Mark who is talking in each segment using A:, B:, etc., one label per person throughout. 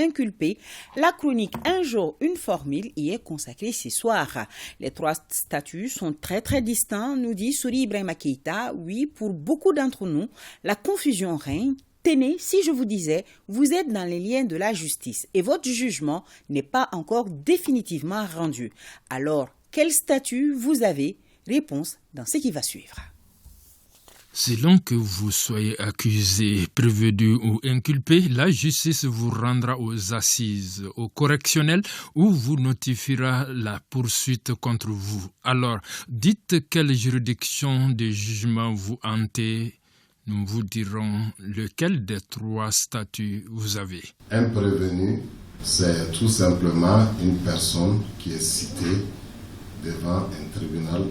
A: inculpé. La chronique Un jour, une formule y est consacrée ce soir. Les trois statuts sont très très distincts, nous dit Souri Ibrahima Keïta. Oui, pour beaucoup d'entre nous, la confusion règne. Tenez, si je vous disais, vous êtes dans les liens de la justice et votre jugement n'est pas encore définitivement rendu. Alors, quel statut vous avez? Réponse dans ce qui va suivre.
B: Selon que vous soyez accusé, prévenu ou inculpé, la justice vous rendra aux assises, au correctionnel, où vous notifiera la poursuite contre vous. Alors, dites quelle juridiction de jugement vous hantez. Nous vous dirons lequel des trois statuts vous avez.
C: Un prévenu, c'est tout simplement une personne qui est citée devant un tribunal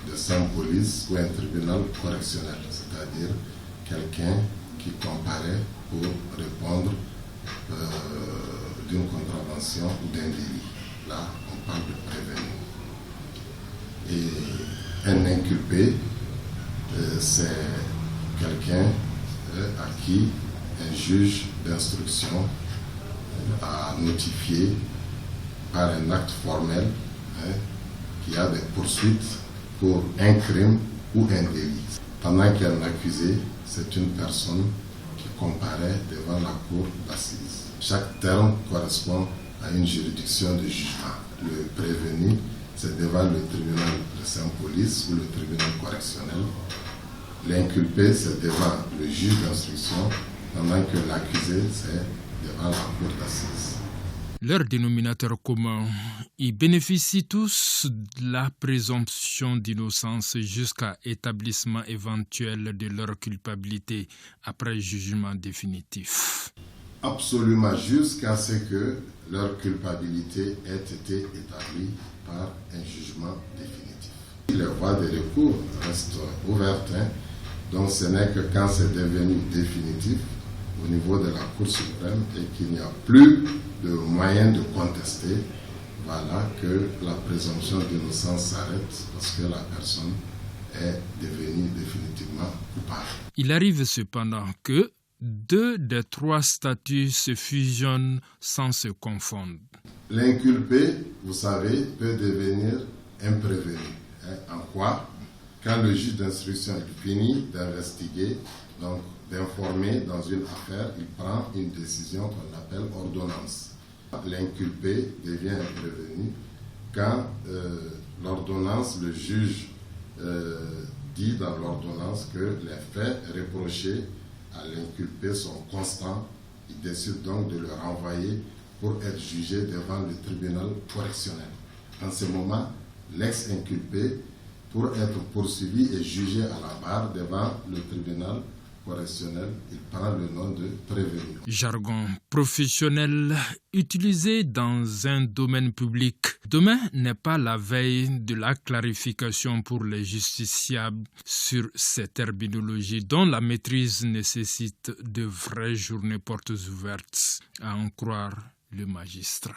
C: de sans police ou un tribunal correctionnel, c'est-à-dire quelqu'un qui comparaît pour répondre d'une contravention ou d'un délit. Là, on parle de prévenu. Et un inculpé, c'est quelqu'un à qui un juge d'instruction a notifié par un acte formel qu'il y a des poursuites pour un crime ou un délit. Pendant qu'un accusé, c'est une personne qui comparaît devant la cour d'assises. Chaque terme correspond à une juridiction de jugement. Le prévenu, c'est devant le tribunal de Saint-Police ou le tribunal correctionnel. L'inculpé, c'est devant le juge d'instruction, pendant que l'accusé, c'est devant la cour d'assises.
B: Leur dénominateur commun, ils bénéficient tous de la présomption d'innocence jusqu'à établissement éventuel de leur culpabilité après jugement définitif.
C: Absolument, jusqu'à ce que leur culpabilité ait été établie par un jugement définitif. Les voies de recours restent ouvertes, donc ce n'est que quand c'est devenu définitif au niveau de la Cour suprême et qu'il n'y a plus de moyen de contester, voilà que la présomption d'innocence s'arrête parce que la personne est devenue définitivement coupable.
B: Il arrive cependant que deux des trois statuts se fusionnent sans se confondre.
C: L'inculpé, vous savez, peut devenir un prévenu. En quoi? Quand le juge d'instruction finit d'investiguer, donc d'informer dans une affaire, il prend une décision qu'on appelle ordonnance. L'inculpé devient un prévenu quand l'ordonnance, le juge dit dans l'ordonnance que les faits reprochés à l'inculpé sont constants. Il décide donc de le renvoyer pour être jugé devant le tribunal correctionnel. En ce moment, l'ex-inculpé, pour être poursuivi et jugé à la barre devant le tribunal correctionnel, il prend le nom de prévenu.
B: Jargon professionnel utilisé dans un domaine public. Demain n'est pas la veille de la clarification pour les justiciables sur cette terminologie dont la maîtrise nécessite de vraies journées portes ouvertes, à en croire le magistrat.